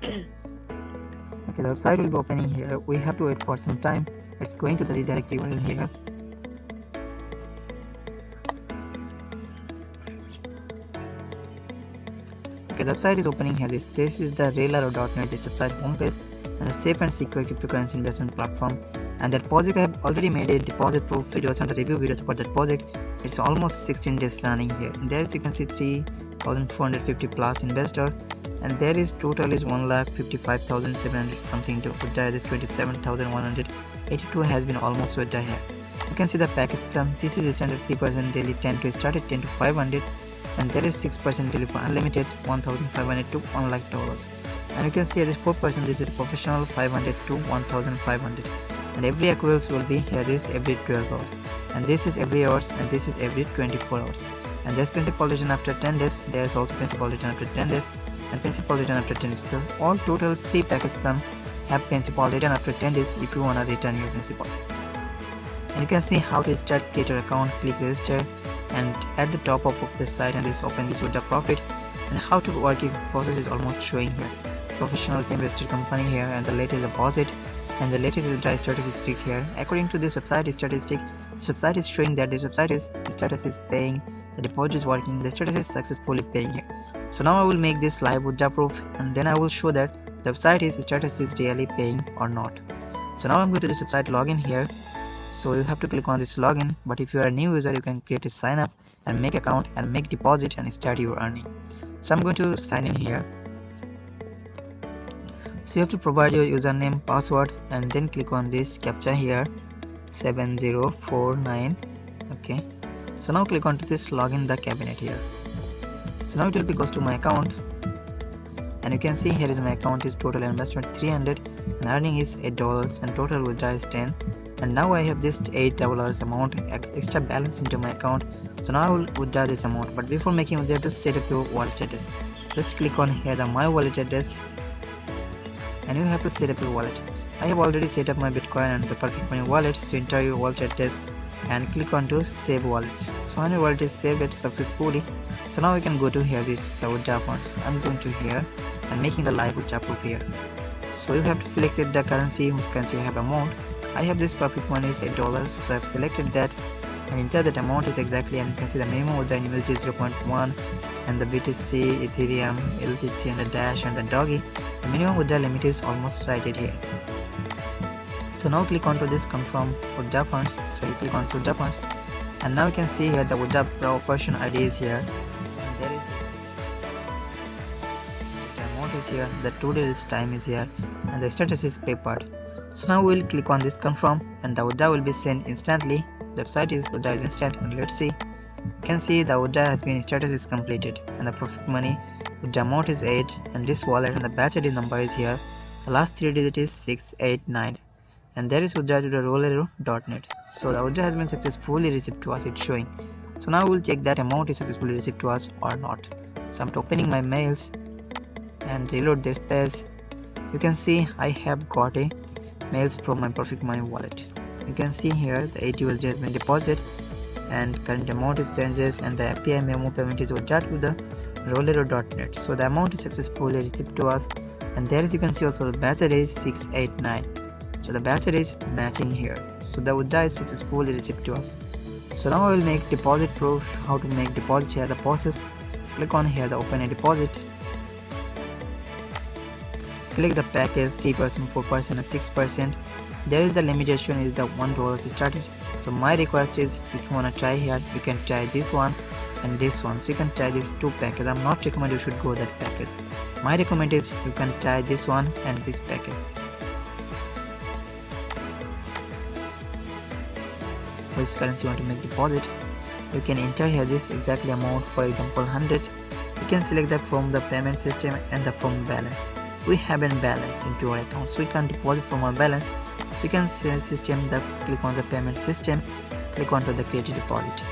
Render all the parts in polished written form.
Okay, the website will be opening here. We have to wait for some time. It's going to the redirect URL here. Okay, the website is opening here. This is the Railaro.net, this website homepage, and a safe and secure cryptocurrency investment platform. And that project I have already made a deposit proof videos and the review videos about that project. It's almost 16 days running here. And there you can see 3,450 plus investor, and there is total is 1,55,700 something to withdraw. This 27,182 has been almost withdraw here. You can see the package plan. This is standard 3% daily, 10 to start at 10 to 500, and there is 6% daily for unlimited, 1,500 to $1 lakh. And you can see this 4%, this is professional, 500 to 1,500. And every accruals will be here is every 12 hours, and this is every hours, and this is every 24 hours. And there's principal return after 10 days. There's also principal return after 10 days, and principal return after 10 days. So all total 3 package plan have principal return after 10 days if you wanna return your principal. And you can see how to start, create your account, click register, and at the top of the site, and this open this withdraw profit, and how to work it process is almost showing here. Professional team registered company here, and the latest deposit, and the latest is dry statistic here. According to this website statistic, this website is showing that this website is status is paying, the deposit is working, the status is successfully paying here. So now I will make this live withdraw proof, and then I will show that the website is status is really paying or not. So now I'm going to this website login here. So you have to click on this login, but if you are a new user, you can create a sign up and make account and make deposit and start your earning. So I'm going to sign in here. So you have to provide your username, password, and then click on this captcha here, 7049. Okay, so now click on to this login the cabinet here. So now it will be goes to my account, and you can see here is my account is total investment 300 and earning is $8 and total withdraw is 10. And now I have this $8 amount extra balance into my account. So now I will withdraw this amount, but before making withdraw, to set up your wallet address. Just click on here the my wallet address, and you have to set up your wallet. I have already set up my Bitcoin and the Perfect Money wallet, so enter your wallet address and click on to save wallet. So when your wallet is saved it successfully, so now we can go to here this the withdraw funds. I'm going to here and making the live withdraw proof here. So you have to select the currency, whose currency you have amount. I have this Perfect Money is $8, so I've selected that and enter that amount is exactly, and you can see the minimum withdraw in USD is 0.1, and the BTC, Ethereum, LTC, and the Dash and the Doggy, the minimum withdraw limit is almost right here. So now click on to this confirm withdraw funds. So you click on withdraw funds, and now you can see here the withdraw person ID is here, and there is the amount is here, the 2 days time is here, and the status is papered. So now we will click on this confirm, and the withdraw will be sent instantly. The website is withdraw is instant, and let's see. You can see the withdraw has been status is completed, and the Perfect Money withdraw amount is 8, and this wallet and the batch ID number is here. The last 3 digits is 689, and there is withdraw to the Railaro.net. So the withdraw has been successfully received to us, it's showing. So now we'll check that amount is successfully received to us or not. So I'm opening my mails and reload this page. You can see I have got a mails from my Perfect Money wallet. You can see here the 8 USD has been deposited, and current amount is changes, and the API memo payment is withdrawn to the Railaro.net. So the amount is successfully received to us, and there is you can see also the batch is 689. So the batch is matching here. So the withdraw is successfully received to us. So now I will make deposit proof. How to make deposit here the process. Click on here the open a deposit. Select the package 3%, 4%, and 6%. There is the limitation is the $1 started. So my request is if you wanna try here, you can try this one and this one. So you can try these 2 packages. I'm not recommend you should go that package. My recommend is you can try this one and this package. Which currency you want to make deposit, you can enter here this exactly amount, for example 100. You can select that from the payment system and the from balance. We haven't balance into our account, so we can deposit from our balance. So you can say system the click on the payment system, click on to the create deposit,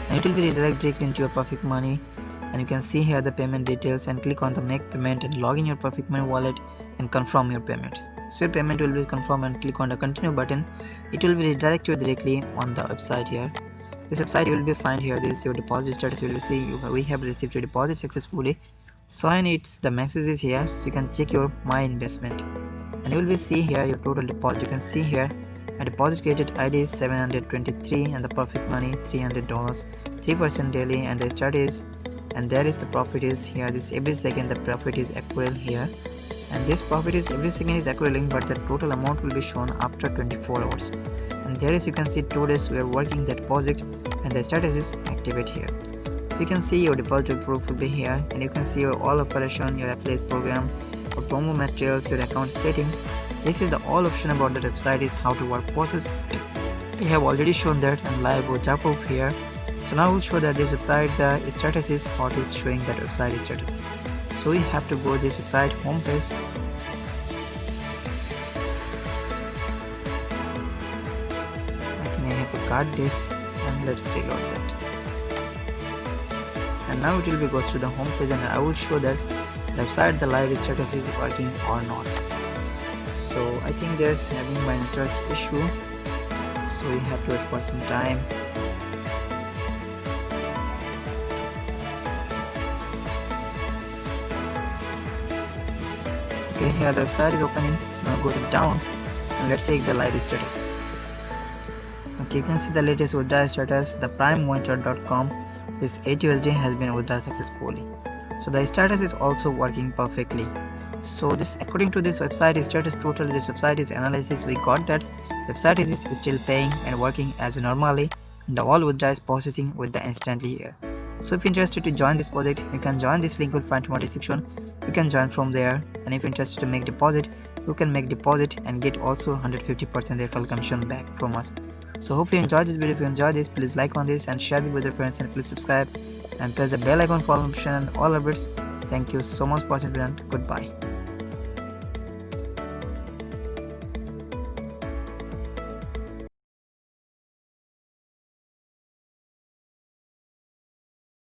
and it will be redirected directly into your Perfect Money. And you can see here the payment details, and click on the make payment and log in your Perfect Money wallet and confirm your payment. So your payment will be confirmed, and click on the continue button. It will be redirected directly on the website here. This website you will be find here this your deposit status. You will see we have received your deposit successfully. So and it's the message is here, so you can check your my investment, and you will be see here your total deposit. You can see here a deposit created ID is 723 and the profit money $300, 3% daily, and the start is, and there is the profit is here. This every second the profit is accruing here, and this profit is every second is accruing, but the total amount will be shown after 24 hours. And there is, you can see 2 days we are working the deposit, and the status is activate here. So you can see your deposit proof will be here, and you can see your all operation, your affiliate program, your promo materials, your account setting. This is the all option about the website is how to work process. We have already shown that and live withdrawal proof here. So now we'll show that this website the status is what is showing that website status. So we have to go this website home page. I think I have to cut this, and let's reload that. And now it will be goes to the home page, and I will show that the website the live status is working or not. So I think there's having my network issue, so we have to wait for some time. Okay, here the website is opening. Now go to down and let's check the live status. Okay, you can see the latest withdrawal status, the primemonitor.com. This 8 USD has been withdrawn successfully. So the status is also working perfectly. So this, according to this website status total, this website is analysis, we got that website is still paying and working as normally, and the all withdrawal is processing with the instantly here. So if you're interested to join this project, you can join this link will find in my description. You can join from there, and if you're interested to make deposit, you can make deposit and get also 150% referral commission back from us. So hope you enjoyed this video. If you enjoyed this, please like on this and share it with your friends, and please subscribe and press the bell icon for notification and all updates. Thank you so much for watching. Goodbye.